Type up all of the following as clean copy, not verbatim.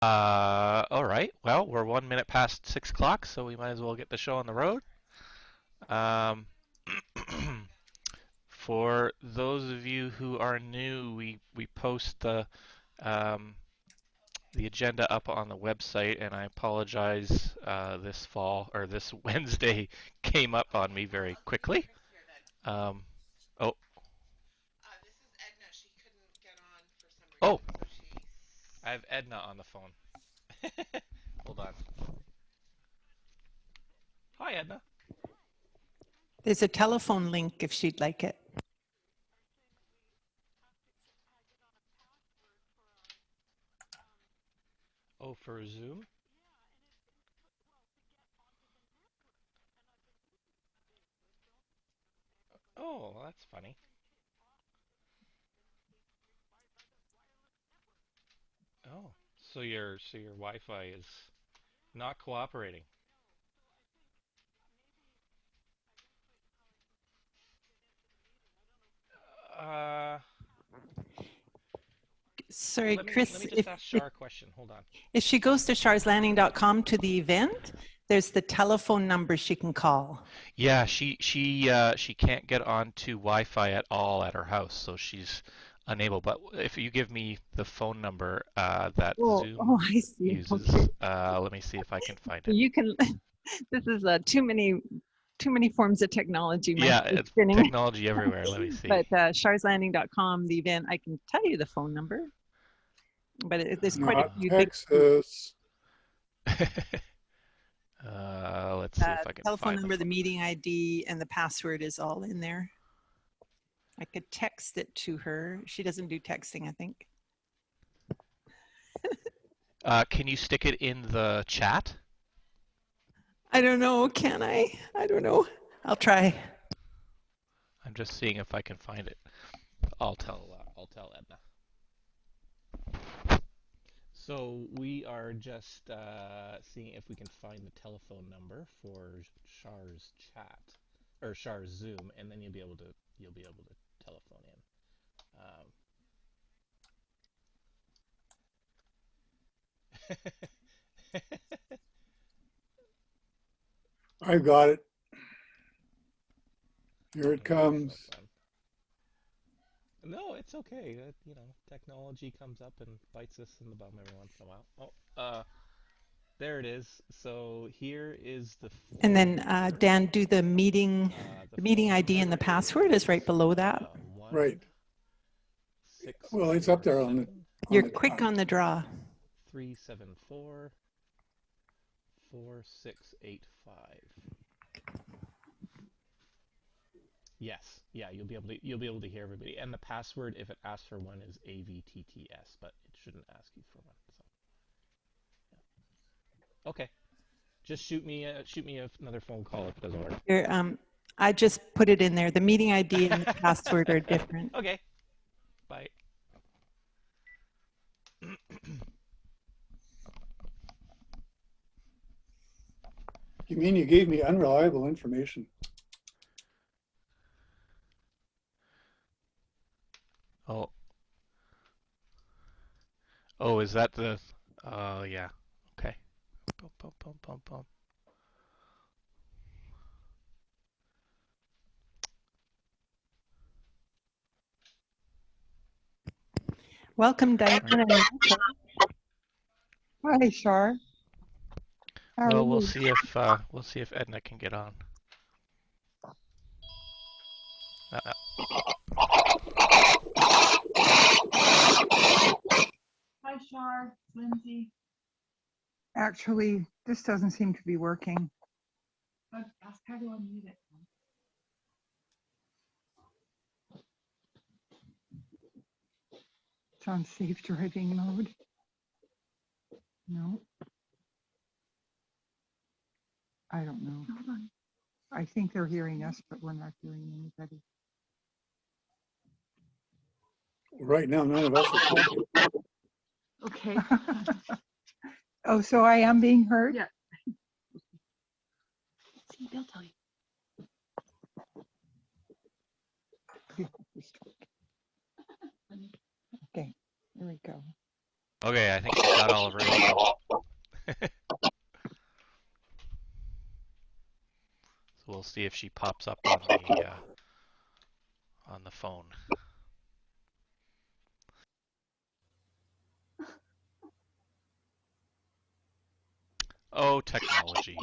All right. Well, we're 1 minute past 6 o'clock, so we might as well get the show on the road. Um, for those of you who are new, we post um, the agenda up on the website, and I apologize. This fall or this Wednesday came up on me very quickly. Um, oh, oh, I have Edna on the phone. Hold on. Hi, Edna. There's a telephone link if she'd like it. Oh, for Zoom? Oh, that's funny. Oh, so your Wi-Fi is not cooperating. Uh, Sorry, let me Chris, just ask Char a question. Hold on. if she goes to charslanding.com to the event, there's the telephone number she can call. Yeah, she can't get onto Wi-Fi at all at her house, so she's unable. But if you give me the phone number that Zoom I see. Okay. uses, let me see if I can find it. You can, this is too many forms of technology. My Yeah, head is it's spinning. technology everywhere. Let me see. But charslanding.com, the event, I can tell you the phone number, but there's quite a Not few big Texas. Let's see if I can Telephone find the number, the phone. meeting ID, and the password is all in there. I could text it to her. She doesn't do texting, I think. Can you stick it in the chat? I don't know. Can I? I don't know. I'll try. I'm just seeing if I can find it. I'll tell Edna. So we are just seeing if we can find the telephone number for Char's chat or Char's Zoom, and then you'll be able to telephone in. I've got it. Here it Okay, so comes. no, it's okay. Technology comes up and bites us in the bum every once in a while. There it is. So here is the phone And then number. Dan, do the meeting phone ID and the number password is right below that. One Right. six Well, it's four up there on the. seven You're quick on the draw. 374 4685. Yes, yeah, you'll be able to hear everybody. And the password, if it asks for one, is AVTTS, but it shouldn't ask you for one. So, yeah. Okay, just shoot me another phone call if it doesn't work. Here, I just put it in there. The meeting ID and the password are different. Okay, bye. You mean you gave me unreliable information? Oh, oh, is that the? Yeah. Okay. Bum, bum, bum, bum, bum. Welcome, Diana. Hi, Char. How are Well, you? we'll see if Edna can get on. Uh, Hi, Char, Lindsay. Actually, this doesn't seem to be working. Ask how to unmute it. It's on safe driving mode. No, I don't know. Hold on. I think they're hearing us, but we're not hearing anybody. Right now, none of us are talking. Okay. Oh, so I am being heard? Yeah. See, they'll tell you. Okay, here we go. Okay, I think she's got all of her info. So we'll see if she pops up on the phone. Oh, technology.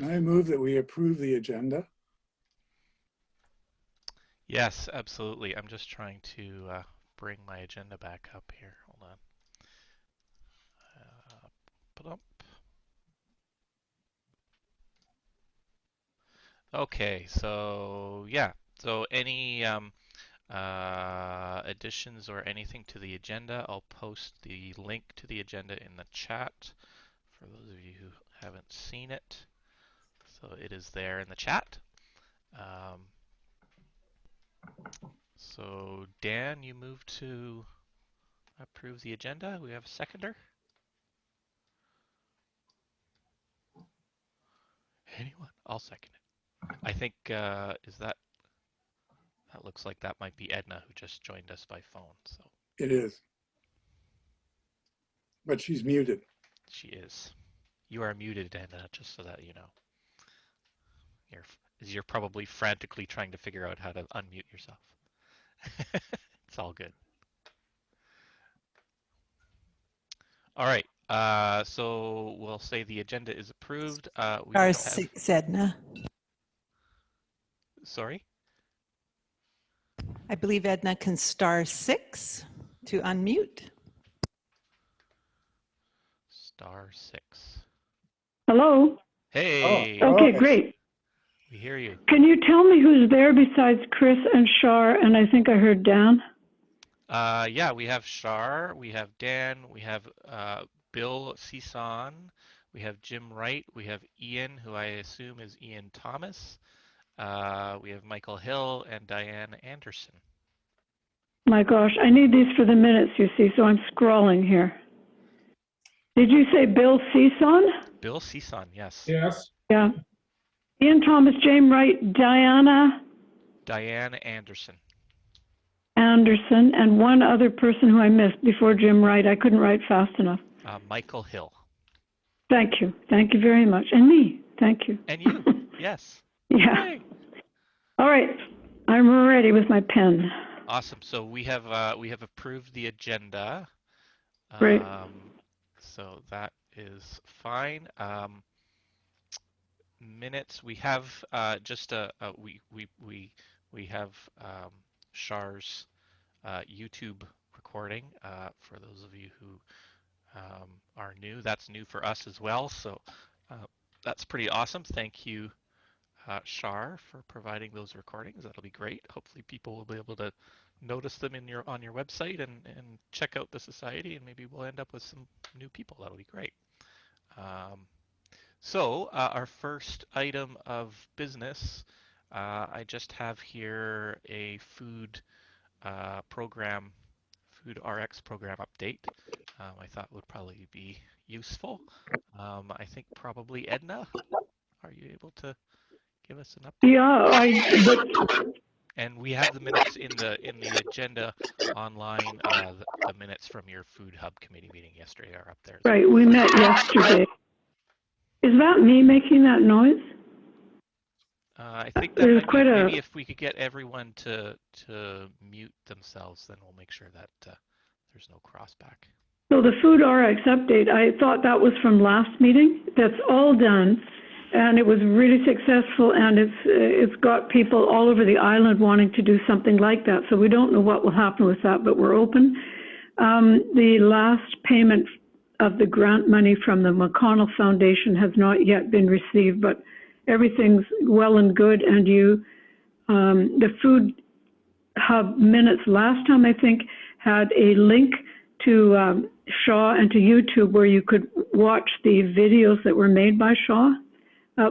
I move that we approve the agenda. Yes, absolutely. I'm just trying to bring my agenda back up here. Hold on. Ba-dum. Okay, so yeah. So any additions or anything to the agenda, I'll post the link to the agenda in the chat for those of you who haven't seen it. So it is there in the chat. Um, so Dan, you moved to approve the agenda. We have a seconder. Anyone? I'll second it. I think is that looks like that might be Edna who just joined us by phone. So It is. But she's muted. she is. You are muted, Edna, just so that you know. You're probably frantically trying to figure out how to unmute yourself. It's all good. All right. So we'll say the agenda is approved. We Star now have. 6, Edna. Sorry. I believe Edna can star 6 to unmute. Star 6. Hello? Hey. Oh. Okay, Right. great. We hear you. Can you tell me who's there besides Chris and Char, and I think I heard Dan? Yeah, we have Char, we have Dan, we have Bill Cison, we have Jim Wright, we have Ian, who I assume is Ian Thomas. We have Michael Hill and Diane Anderson. My gosh, I need these for the minutes, you see, so I'm scrawling here. Did you say Bill Cison? Bill Cison, yes. Yes. Yeah. Ian Thomas, James Wright, Diana Diane Anderson. Anderson, and one other person who I missed before Jim Wright. I couldn't write fast enough. Michael Hill. Thank you. Thank you very much. And me. Thank you. And you. Yes. Yeah. Yay. All right. I'm ready with my pen. Awesome. So we have approved the agenda. Great. So that is fine. Minutes. We have just we have Char's YouTube recording for those of you who are new. That's new for us as well. So that's pretty awesome. Thank you, Char, for providing those recordings. That'll be great. Hopefully people will be able to notice them on your website and check out the society, and maybe we'll end up with some new people. That'll be great. So our first item of business, I just have here a food RX program update. I thought would probably be useful. I think probably Edna, are you able to give us an update? Yeah, And we have the minutes in the agenda online. The minutes from your Food Hub committee meeting yesterday are up there. right, we met yesterday. Is that me making that noise? I think that might be, maybe if we could get everyone to mute themselves, then we'll make sure that there's no crossback. So the Food RX update, I thought that was from last meeting. That's all done, and it was really successful, and it's got people all over the island wanting to do something like that. So we don't know what will happen with that, but we're open. The last payment of the grant money from the McConnell Foundation has not yet been received, but everything's well and good, and the Food Hub minutes last time, I think, had a link to Shaw and to YouTube where you could watch the videos that were made by Shaw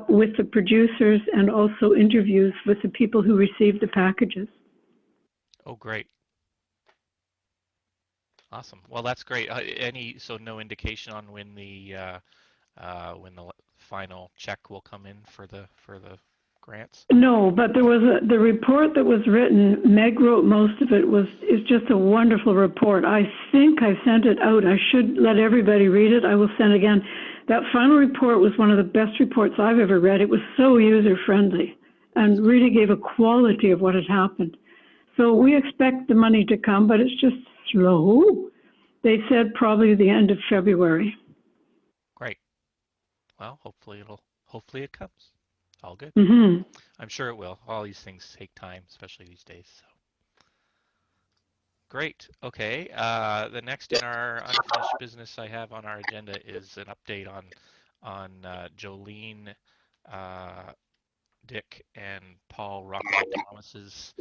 with the producers and also interviews with the people who received the packages. Oh, great. Awesome. Well, that's great. So no indication on when the final check will come in for the grants? No, but there was the report that was written. Meg wrote most of it. It's just a wonderful report. I think I sent it out. I should let everybody read it. I will send again. That final report was one of the best reports I've ever read. It was so user friendly and really gave a quality of what had happened. So we expect the money to come, but it's just slow. They said probably the end of February. Great. Well, hopefully it comes. All good. Mm-hmm. I'm sure it will. All these things take time, especially these days. So great. Okay. The next in our unfinished business I have on our agenda is an update on Jolene, Dick, and Paul Rockaway Thomas's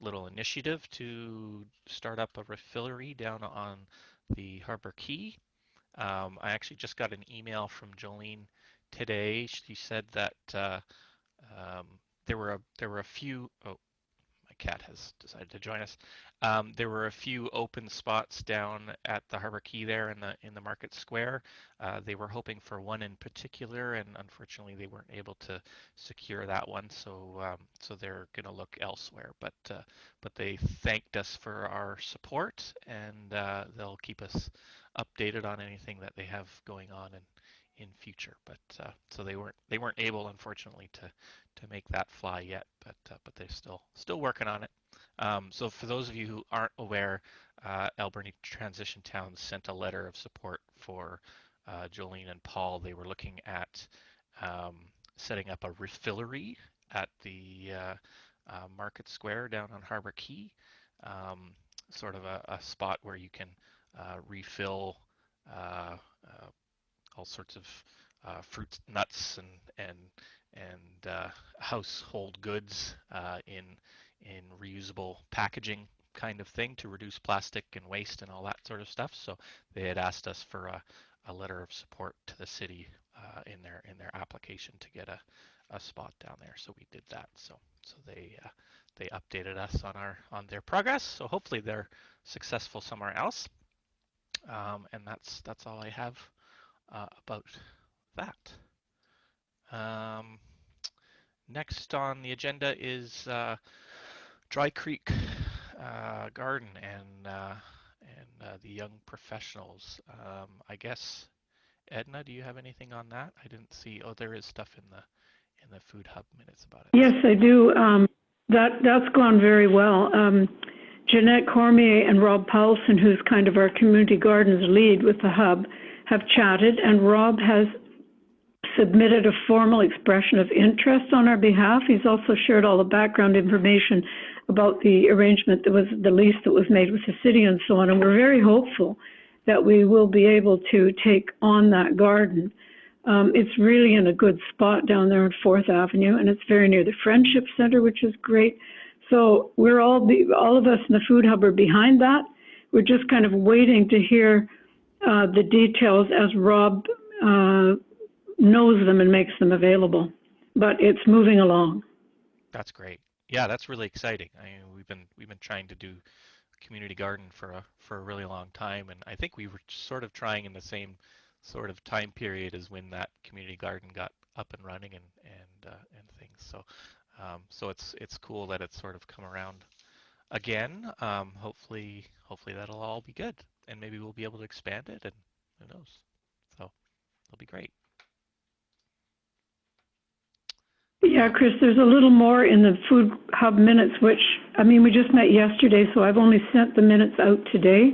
little initiative to start up a refillery down on the Harbor Quay. I actually just got an email from Jolene today. She said that there were a few. Oh, my cat has decided to join us. There were a few open spots down at the Harbor Quay there in the Market Square. They were hoping for one in particular, and unfortunately they weren't able to secure that one. So they're going to look elsewhere. But they thanked us for our support, and they'll keep us updated on anything that they have going on in future. But so they weren't able, unfortunately, to make that fly yet, but they're still working on it. So for those of you who aren't aware, Alberni Transition Towns sent a letter of support for Jolene and Paul. They were looking at setting up a refillery at the Market Square down on Harbor Quay, sort of a spot where you can refill all sorts of fruits, nuts, and household goods in reusable packaging kind of thing to reduce plastic and waste and all that sort of stuff. So they had asked us for a letter of support to the city in their application to get a spot down there. So we did that. So they updated us on their progress. So hopefully they're successful somewhere else. And that's all I have about that. Next on the agenda is Dry Creek Garden and the young professionals. I guess Edna, do you have anything on that? I didn't see. Oh, there is stuff in the Food Hub minutes about it. Yes, I do. That's gone very well. Jeanette Cormier and Rob Paulson, who's kind of our community gardens lead with the Hub, have chatted, and Rob has submitted a formal expression of interest on our behalf. He's also shared all the background information about the arrangement that was the lease that was made with the city and so on. And we're very hopeful that we will be able to take on that garden. It's really in a good spot down there on 4th Avenue, and it's very near the Friendship Center, which is great. So we're all of us in the Food Hub are behind that. We're just kind of waiting to hear the details as Rob knows them and makes them available. But it's moving along. That's great. Yeah, that's really exciting. I mean, we've been trying to do community garden for a really long time, and I think we were sort of trying in the same sort of time period as when that community garden got up and running and things. So it's cool that it's sort of come around again. Hopefully that'll all be good, and maybe we'll be able to expand it, and who knows. So it'll be great. Yeah, Chris, there's a little more in the Food Hub minutes, which, I mean, we just met yesterday, so I've only sent the minutes out today,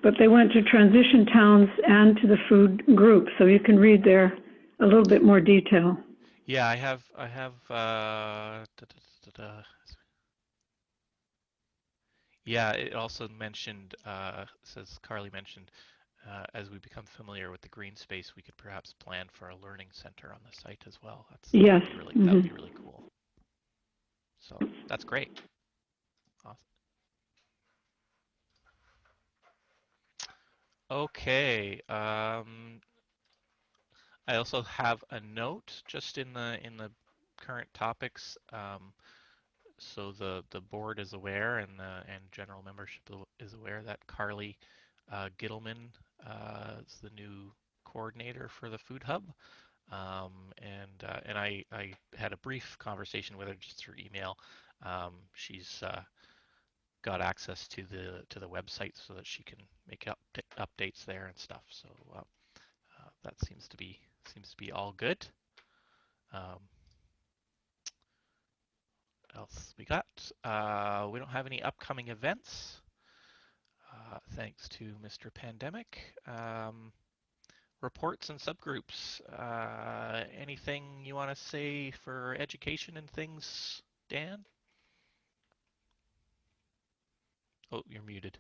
but they went to Transition Towns and to the food group, so you can read there a little bit more detail. Yeah, I have yeah, it also mentioned says Carly mentioned as we become familiar with the green space, we could perhaps plan for a learning center on the site as well. Yes. That would be really cool. So that's great. Awesome. Okay. I also have a note just in the current topics. So the board is aware and general membership is aware that Carly Gittleman is the new coordinator for the Food Hub. And I had a brief conversation with her just through email. She's got access to the website so that she can make updates there and stuff. So that seems to be all good. Else we got? We don't have any upcoming events, thanks to Mr. Pandemic. Reports and subgroups. Anything you want to say for education and things, Dan? Oh, you're muted.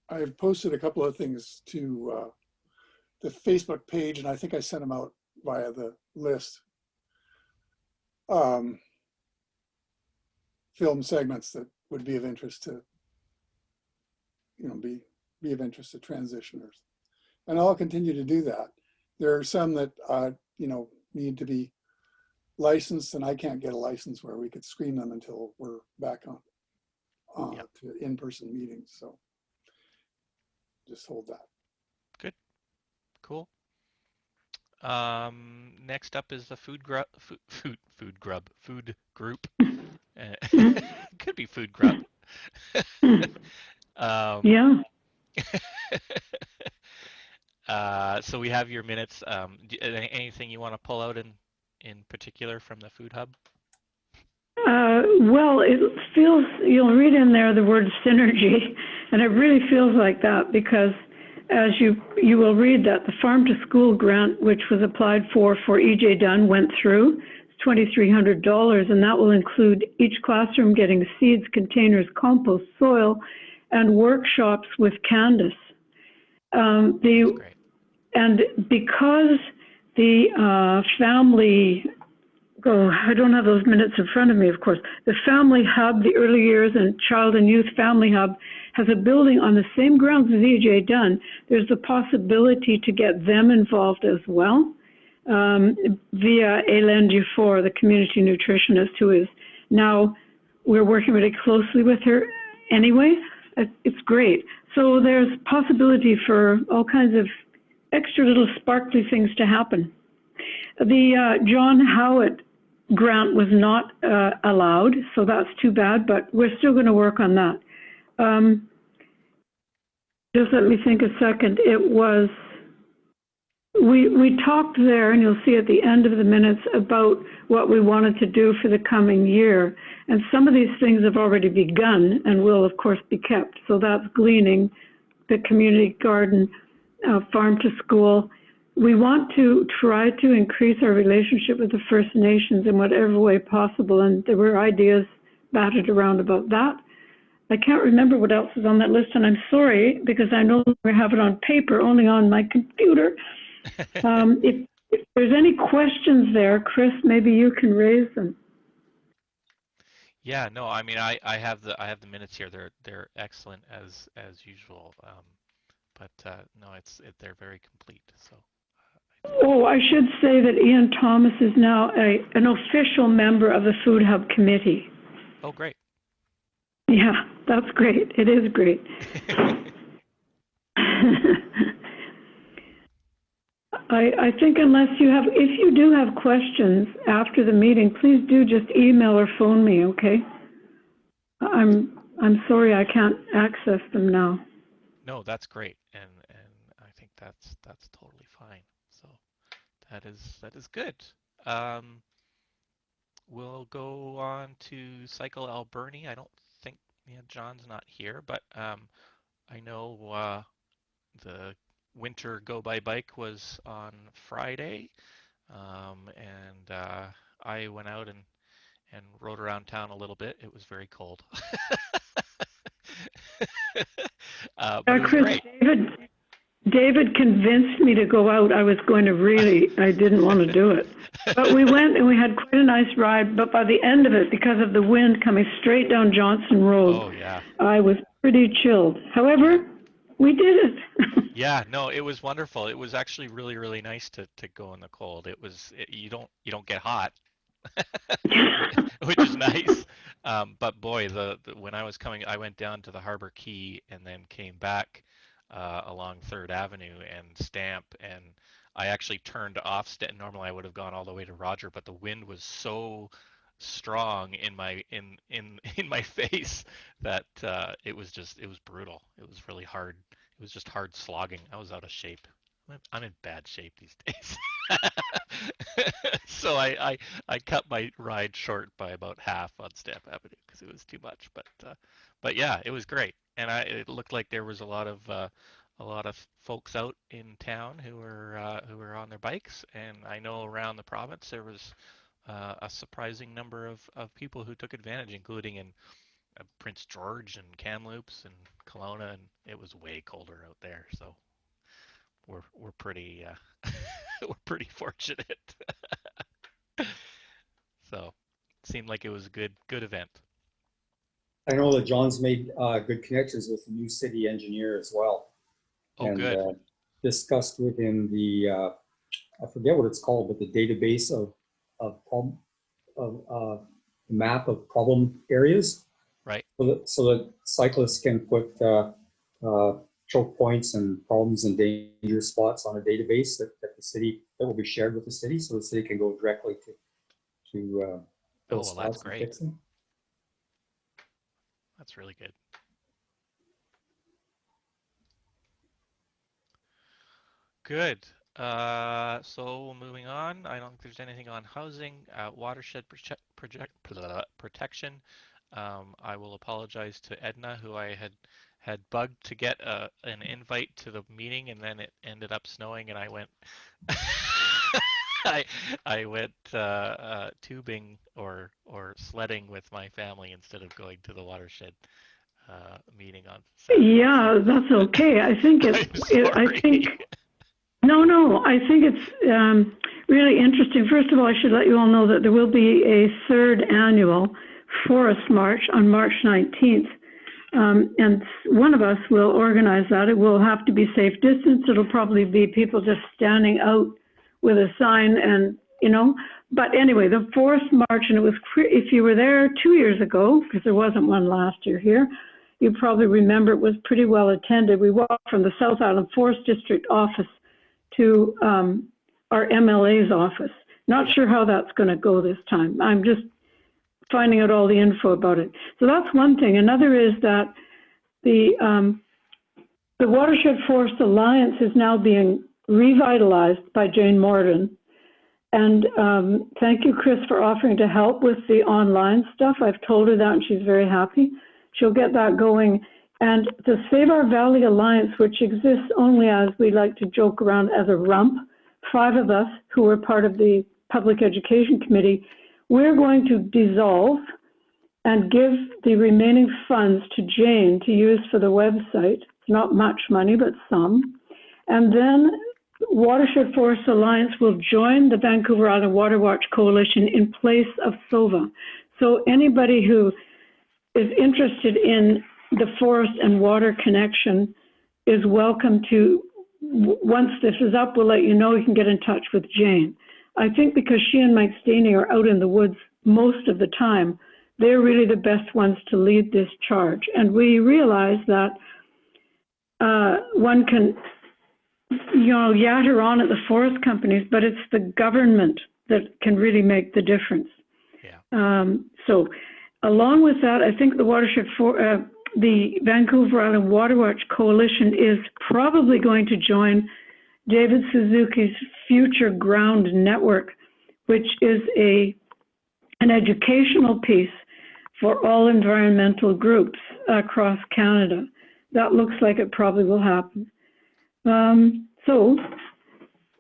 I've posted a couple of things to the Facebook page, and I think I sent them out via the list. Film segments that would be of interest to, be of interest to transitioners. And I'll continue to do that. There are some that, need to be licensed, and I can't get a license where we could screen them until we're back on Yep. to in-person meetings. So just hold that. Good. Cool. Next up is the food group. Could be food grub. Yeah. So we have your minutes. Anything you want to pull out in particular from the Food Hub? Well, it feels, you'll read in there the word synergy, and it really feels like that because as you will read that the Farm to School grant, which was applied for EJ Dunn, went through. It's $2,300, and that will include each classroom getting seeds, containers, compost, soil, and workshops with Candace. That's great. And because the family, I don't have those minutes in front of me, of course. The Family Hub, the Early Years and Child and Youth Family Hub, has a building on the same grounds as EJ Dunn. There's the possibility to get them involved as well via Hélène Dufour, the community nutritionist, who is now, we're working really closely with her anyway. It's great. So there's possibility for all kinds of extra little sparkly things to happen. The John Howitt grant was not allowed, so that's too bad, but we're still going to work on that. Just let me think a second. It was, we talked there, and you'll see at the end of the minutes, about what we wanted to do for the coming year. And some of these things have already begun and will, of course, be kept. So that's gleaning, the community garden, farm to school. We want to try to increase our relationship with the First Nations in whatever way possible, and there were ideas battered around about that. I can't remember what else is on that list, and I'm sorry because I no longer have it on paper, only on my computer. If there's any questions there, Chris, maybe you can raise them. Yeah, no, I mean I have the minutes here. They're excellent as usual. But no, they're very complete. So. Oh, I should say that Ian Thomas is now an official member of the Food Hub Committee. Oh, great. Yeah, that's great. It is great. I think if you do have questions after the meeting, please do just email or phone me, okay? I'm sorry I can't access them now. No, that's great, and I think that's totally fine. So that is good. We'll go on to Cycle Alberni. I don't think John's not here, but I know the winter go by bike was on Friday. and I went out and rode around town a little bit. It was very cold. But it was Chris, great. David convinced me to go out. I was going to I didn't want to do it. But we went and we had quite a nice ride. But by the end of it, because of the wind coming straight down Johnson Road, Oh yeah. I was pretty chilled. However, we did it. Yeah, no, it was wonderful. It was actually really, really nice to go in the cold. You don't get hot, which is nice. But boy, when I was coming, I went down to the Harbor Quay and then came back along Third Avenue and Stamp, and I actually turned off Stamp. Normally, I would have gone all the way to Roger, but the wind was so strong in in my face that it was brutal. It was really hard. It was just hard slogging. I was out of shape. I'm in bad shape these days. So I cut my ride short by about half on Stamp Avenue because it was too much. But yeah, it was great, and it looked like there was a lot of folks out in town who were on their bikes, and I know around the province there was a surprising number of people who took advantage, including in Prince George and Kamloops and Kelowna, and it was way colder out there. So we're pretty we're pretty fortunate. So it seemed like it was a good event. I know that John's made good connections with the new city engineer as well. Oh, and good. Discussed with him the I forget what it's called, but the database of map of problem areas. Right. So that cyclists can put choke points and problems and danger spots on a database that will be shared with the city, so the city can go directly to those well, that's spots and great. fix them. That's really good. Good. So moving on, I don't think there's anything on housing, watershed protection. I will apologize to Edna, who I had bugged to get an invite to the meeting, and then it ended up snowing, and I went I went tubing or sledding with my family instead of going to the watershed meeting on Saturday. Yeah, that's okay. I think I think. No, I think it's really interesting. First of all, I should let you all know that there will be a third annual Forest March on March 19th. And one of us will organize that. It will have to be safe distance. It'll probably be people just standing out with a sign and, but anyway, the Forest March, and it was, if you were there 2 years ago, because there wasn't one last year here, you probably remember it was pretty well attended. We walked from the South Island Forest District office to our MLA's office. Not sure how that's going to go this time. I'm just finding out all the info about it. So that's one thing. Another is that the Watershed Forest Alliance is now being revitalized by Jane Morden. And thank you, Chris, for offering to help with the online stuff. I've told her that and she's very happy. She'll get that going. And the Save Our Valley Alliance, which exists only, as we like to joke around, as a rump, 5 of us who were part of the Public Education Committee, we're going to dissolve and give the remaining funds to Jane to use for the website. Not much money, but some. And then Watershed Forest Alliance will join the Vancouver Island Water Watch Coalition in place of SOVA. So anybody who is interested in the forest and water connection is welcome to, once this is up, we'll let you know. You can get in touch with Jane. I think because she and Mike Staney are out in the woods most of the time, they're really the best ones to lead this charge. And we realize that one can, yatter on at the forest companies, but it's the government that can really make the difference. Yeah. So along with that, I think the Vancouver Island Water Watch Coalition is probably going to join David Suzuki's Future Ground Network, which is an educational piece for all environmental groups across Canada. That looks like it probably will happen. So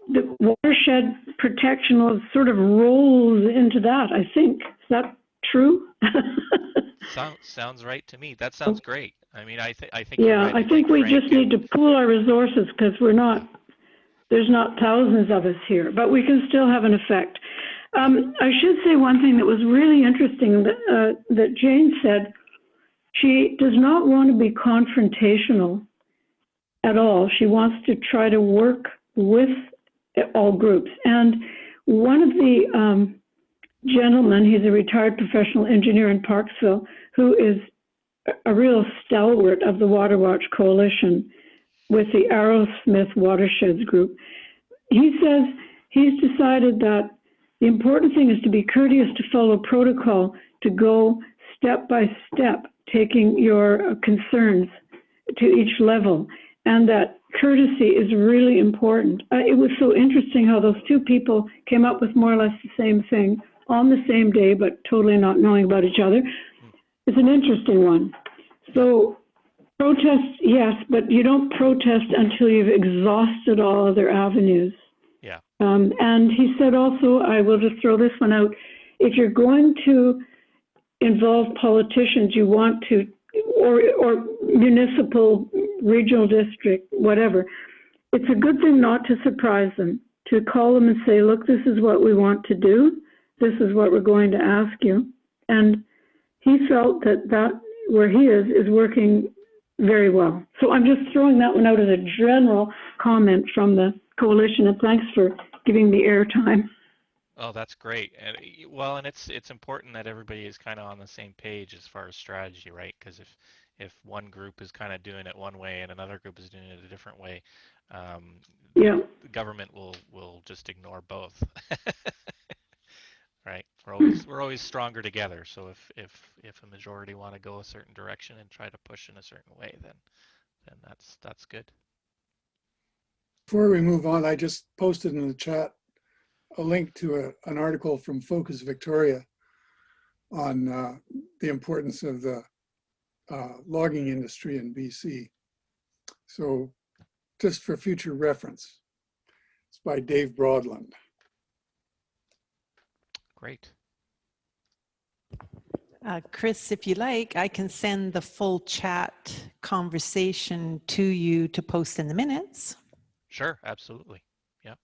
the watershed protection law sort of rolls into that, I think. Is that true? Sounds right to me. That sounds great. I mean, I think you're Yeah, right. I think think we Frank just need to pool our resources because there's not thousands of us here, but we can still have an effect. I should say one thing that was really interesting that Jane said. She does not want to be confrontational at all. She wants to try to work with all groups. And one of the gentlemen, he's a retired professional engineer in Parksville, who is a real stalwart of the Water Watch Coalition with the Arrowsmith Watersheds Group. He says he's decided that the important thing is to be courteous, to follow protocol, to go step by step, taking your concerns to each level, and that courtesy is really important. It was so interesting how those two people came up with more or less the same thing on the same day, but totally not knowing about each other. It's an interesting one. So protest, yes, but you don't protest until you've exhausted all other avenues. Yeah. And he said also, I will just throw this one out, if you're going to involve politicians, you want to, or municipal, regional district, whatever, it's a good thing not to surprise them, to call them and say, look, this is what we want to do. This is what we're going to ask you. And he felt that where he is working very well. So I'm just throwing that one out as a general comment from the coalition, and thanks for giving me airtime. Oh, that's great. And well, and it's important that everybody is kind of on the same page as far as strategy, right? Because if one group is kind of doing it one way and another group is doing it a different way, Yeah. the government will just ignore both. Right? We're always stronger together. So if a majority want to go a certain direction and try to push in a certain way, then that's good. Before we move on, I just posted in the chat a link to an article from Focus Victoria on the importance of the logging industry in BC. So just for future reference, it's by Dave Broadland. Great. Chris, if you like, I can send the full chat conversation to you to post in the minutes. Sure, absolutely. Yeah.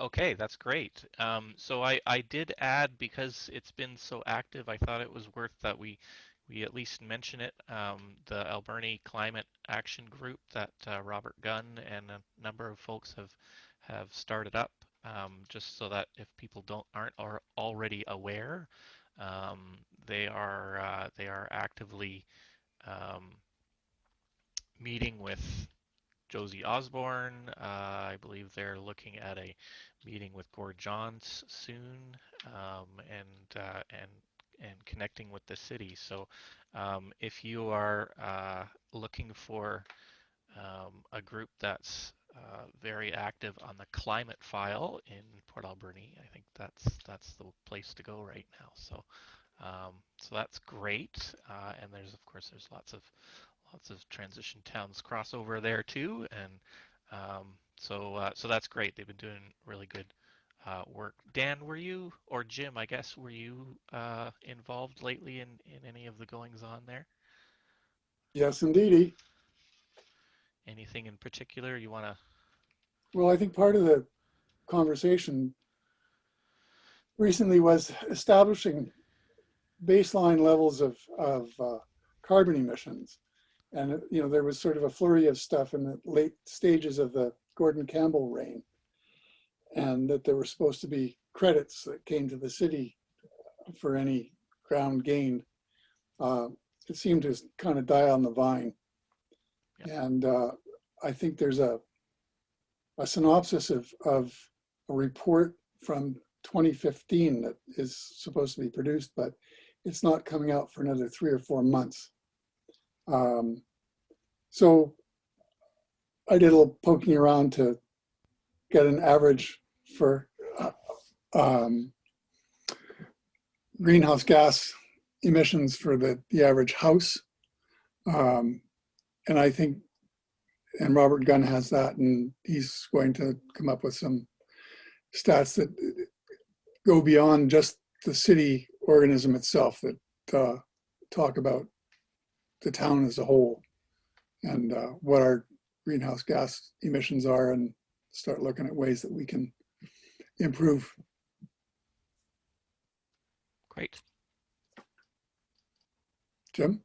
Okay, that's great. So I did add, because it's been so active, I thought it was worth that we at least mention it, the Alberni Climate Action Group that Robert Gunn and a number of folks have started up, just so that if people aren't already aware, they are actively meeting with Josie Osborne. I believe they're looking at a meeting with Gord Johns soon, and connecting with the city. So if you are looking for a group that's very active on the climate file in Port Alberni, I think that's the place to go right now. So so that's great, and there's lots of transition towns crossover there too, and so that's great. They've been doing really good work. Dan, were you, or Jim, I guess, were you involved lately in any of the goings on there? Yes, indeedy. Anything in particular you want to? Well, I think part of the conversation recently was establishing baseline levels of carbon emissions. And, you know, there was sort of a flurry of stuff in the late stages of the Gordon Campbell reign, and that there were supposed to be credits that came to the city for any ground gained. It seemed to kind of die on the vine. Yeah. And I think there's a synopsis of a report from 2015 that is supposed to be produced, but it's not coming out for another 3 or 4 months. So I did a little poking around to get an average for greenhouse gas emissions for the average house Um, and I think, and Robert Gunn has that, and he's going to come up with some stats that go beyond just the city organism itself, that talk about the town as a whole and what our greenhouse gas emissions are, and start looking at ways that we can improve. Great. Jim?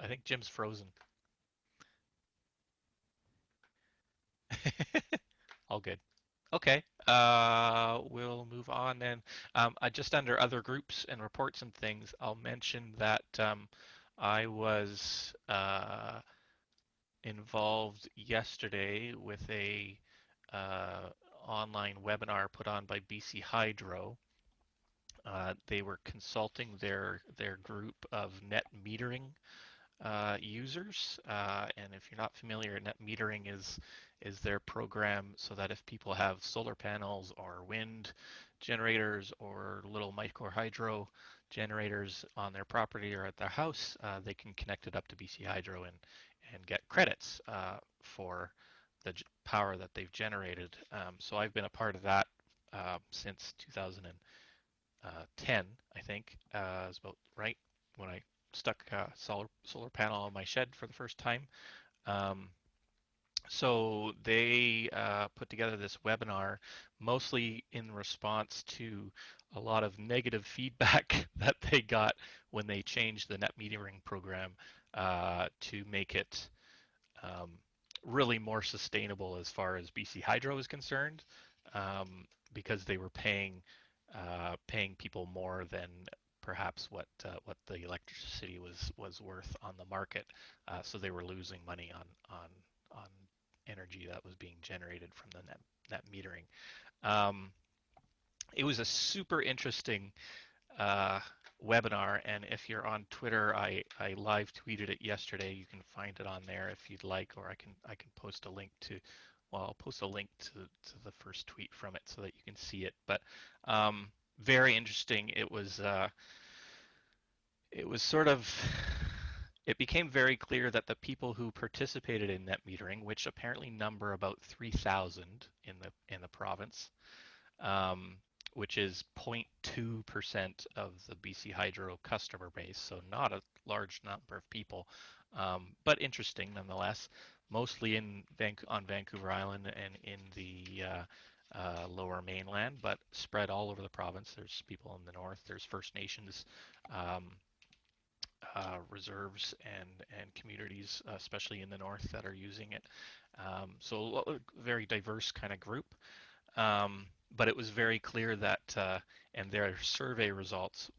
I think Jim's frozen. All good. Okay. We'll move on then. Just under other groups and reports and things, I'll mention that I was involved yesterday with a uh, online webinar put on by BC Hydro. They were consulting their group of net metering users. And if you're not familiar, net metering is their program so that if people have solar panels or wind generators or little micro hydro generators on their property or at their house, they can connect it up to BC Hydro and get credits for the power that they've generated. So I've been a part of that since 2010, I think, is about right when I stuck a solar panel on my shed for the first time. Um, so they put together this webinar mostly in response to a lot of negative feedback that they got when they changed the net metering program to make it um, really more sustainable as far as BC Hydro is concerned, because they were paying people more than perhaps what the electricity was worth on the market. So they were losing money on energy that was being generated from the net metering. Um, it was a super interesting uh, webinar, and if you're on Twitter, I live tweeted it yesterday. You can find it on there if you'd like, or I can post a link to, well, I'll post a link to the first tweet from it so that you can see it. But very interesting. It was sort of, it became very clear that the people who participated in net metering, which apparently number about 3,000 in the province, um, which is 0.2% of the BC Hydro customer base, so not a large number of people, but interesting nonetheless. Mostly on Vancouver Island and in the Lower Mainland, but spread all over the province. There's people in the north. There's First Nations um, reserves and communities, especially in the north, that are using it. So a very diverse kind of group. But it was very clear that, and their survey results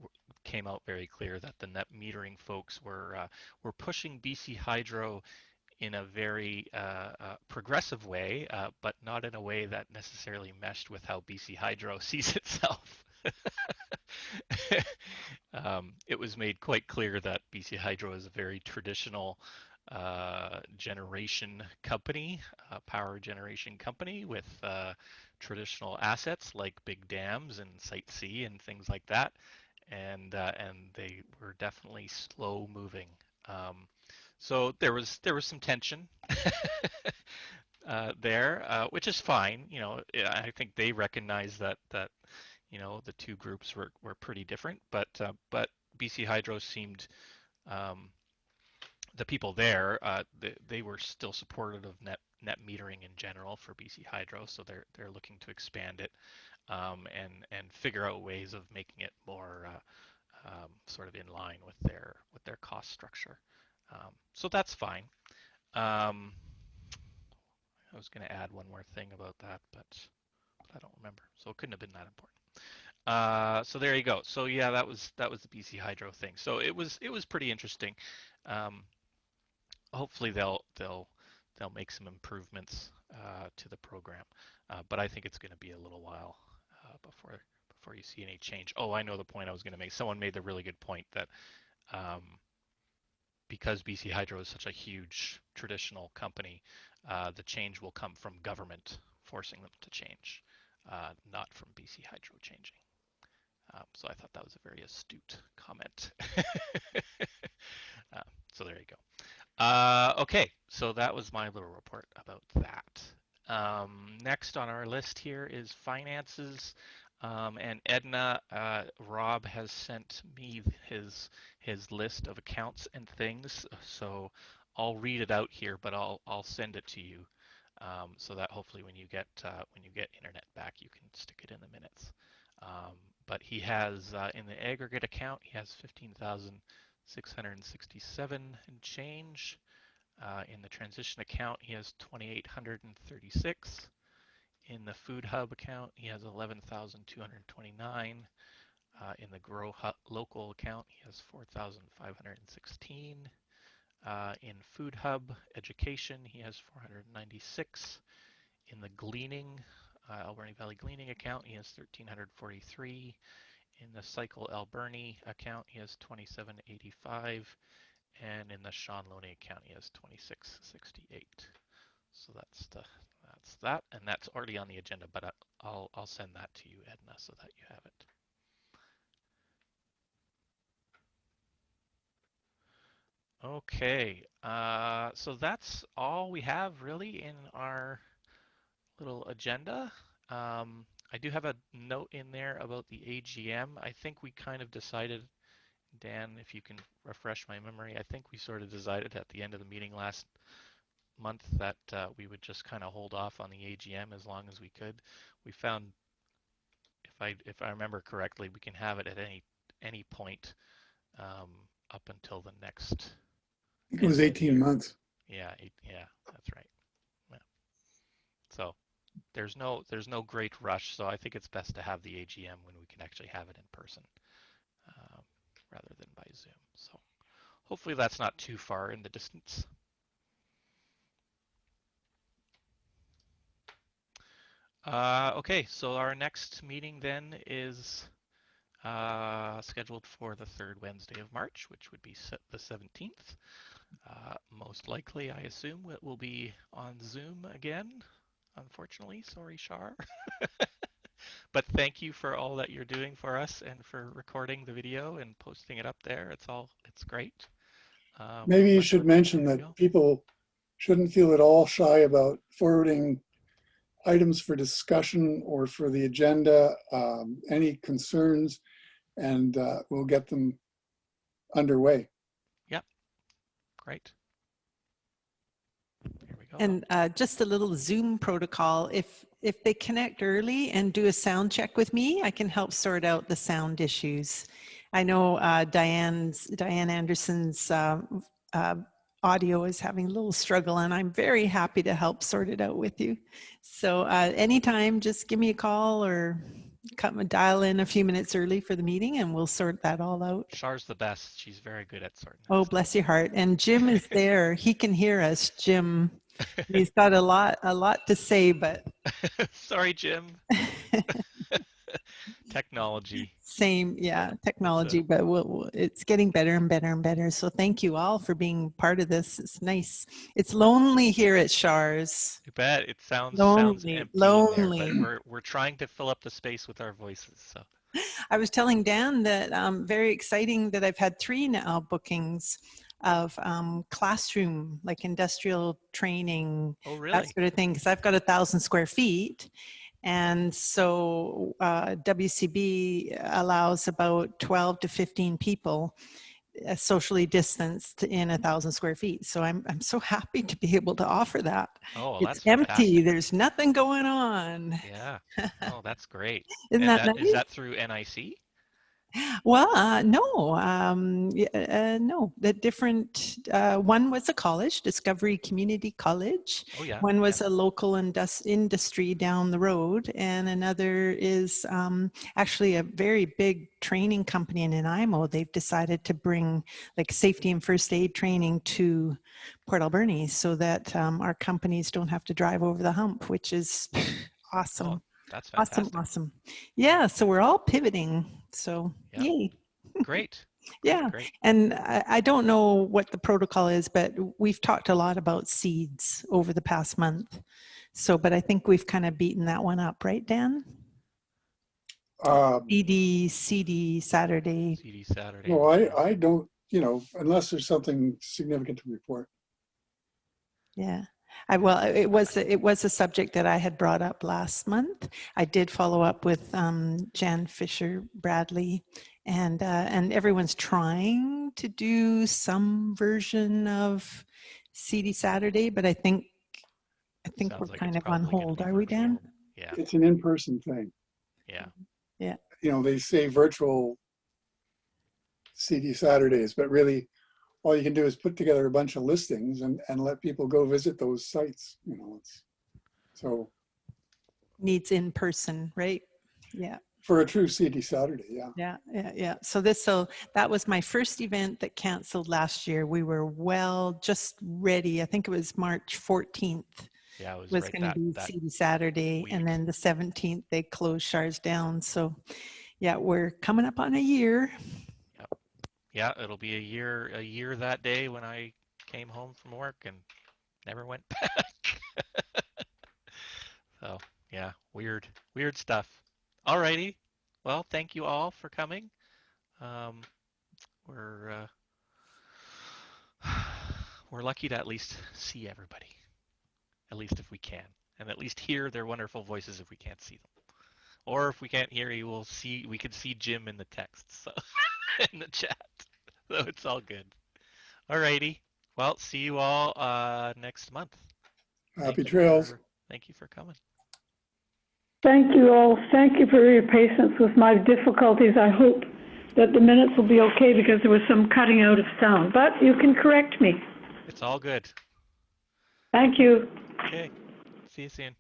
came out very clear that the net metering folks were pushing BC Hydro in a very progressive way, but not in a way that necessarily meshed with how BC Hydro sees itself. It was made quite clear that BC Hydro is a very traditional generation company, power generation company with traditional assets like big dams and Site C and things like that, and they were definitely slow moving. So there was some tension there, which is fine. I think they recognize that the two groups were pretty different, but BC Hydro seemed, um, the people there, they were still supportive of net metering in general for BC Hydro, so they're looking to expand it, and figure out ways of making it more sort of in line with their cost structure. So that's fine. Um, I was going to add one more thing about that, but I don't remember, so it couldn't have been that important. So there you go. So yeah, that was the BC Hydro thing. So it was pretty interesting. Um, Hopefully they'll make some improvements to the program, but I think it's going to be a little while before you see any change. Oh, I know the point I was going to make. Someone made the really good point that um, because BC Hydro is such a huge traditional company, the change will come from government forcing them to change, not from BC Hydro changing. So I thought that was a very astute comment. So there you go. Okay, so that was my little report about that. Next on our list here is finances. And Edna, Rob has sent me his list of accounts and things. So I'll read it out here, but I'll send it to you, so that hopefully when you get internet back, you can stick it in the minutes. But he has in the aggregate account, he has 15,667 and change. In the transition account, he has 2,836. In the food hub account, he has 11,229. In the grow local account, he has 4,516. In food hub education, he has 496. In the gleaning, Alberni Valley gleaning account, he has 1,343. In the cycle Alberni account, he has 2,785. And in the Sean Loney account, he has 2,668. So that's that, and that's already on the agenda. But I'll send that to you, Edna, so that you have it. Okay, so that's all we have really in our little agenda. I do have a note in there about the AGM. I think we kind of decided, Dan, if you can refresh my memory, I think we sort of decided at the end of the meeting last month that we would just kind of hold off on the AGM as long as we could. We found, if I remember correctly, we can have it at any point up until the next. It was 18 months. Yeah, yeah, that's right. Yeah. So there's no great rush. So I think it's best to have the AGM when we can actually have it in person, rather than by Zoom. So hopefully that's not too far in the distance. Okay, so our next meeting then is scheduled for the third Wednesday of March, which would be the 17th. Most likely, I assume it will be on Zoom again. Unfortunately, sorry, Char. But thank you for all that you're doing for us and for recording the video and posting it up there. It's great. Maybe you should mention that people shouldn't feel at all shy about forwarding items for discussion or for the agenda, any concerns, and we'll get them underway. Yep, great. Here we go. And just a little Zoom protocol. If they connect early and do a sound check with me, I can help sort out the sound issues. I know Diane Anderson's audio is having a little struggle, and I'm very happy to help sort it out with you. So anytime, just give me a call or dial in a few minutes early for the meeting, and we'll sort that all out. Char's the best. She's very good at sorting. Oh, bless your heart. And Jim is there. He can hear us, Jim. He's got a lot to say, but sorry, Jim. Technology. Same, yeah, technology, but it's getting better and better and better. So thank you all for being part of this. It's nice. It's lonely here at Char's. You bet. It sounds Lonely, empty lonely. in there, but we're trying to fill up the space with our voices. So I was telling Dan that very exciting that I've had 3 now bookings of classroom, like industrial training, oh, really? that sort of thing, because I've got 1,000 square feet. And so WCB allows about 12 to 15 people socially distanced in 1,000 square feet. So I'm so happy to be able to offer that. Oh, it's that's empty. fantastic. There's nothing going on. Yeah. Oh, that's great. Isn't that nice? Is that through NIC? Well, no, no. The different one was a college, Discovery Community College. Oh, yeah. One was a local industry down the road, and another is actually a very big training company in Nanaimo. They've decided to bring like safety and first aid training to Port Alberni so that our companies don't have to drive over the hump, which is awesome. Oh, that's fantastic. Awesome. Yeah, so we're all pivoting. So, yeah. Yay. Great. Yeah. Great. And I don't know what the protocol is, but we've talked a lot about seeds over the past month. So, but I think we've kind of beaten that one up, right, Dan? CD Saturday. CD Saturday. No, I don't, unless there's something significant to report. Yeah. Well, it was a subject that I had brought up last month. I did follow up with Jan Fisher Bradley, and everyone's trying to do some version of CD Saturday, but I think Sounds we're like kind it's of on probably gonna hold. be Are we, Dan? virtual. Yeah, It's an in-person thing. yeah. Yeah. They say virtual CD Saturdays, but really all you can do is put together a bunch of listings and let people go visit those sites. So Needs in person, right? Yeah. for a true CD Saturday, yeah. Yeah. So that was my first event that canceled last year. We were just ready. I think it was March 14th. Yeah, it was Was right going to be that CD Saturday, week. and then the 17th they closed Char's down. So, yeah, we're coming up on a year. Yeah, it'll be a year that day when I came home from work and never went back. So, yeah, weird stuff. Alrighty. Well, thank you all for coming. We're we're lucky to at least see everybody, at least if we can, and at least hear their wonderful voices if we can't see them. Or if we can't hear you, we can see Jim in the text, so in the chat. So it's all good. Alrighty. Well, see you all next month. Happy trails. Thank you for coming. Thank you all. Thank you for your patience with my difficulties. I hope that the minutes will be okay because there was some cutting out of sound, but you can correct me. It's all good. Thank you. Okay. See you soon.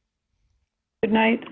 Good night.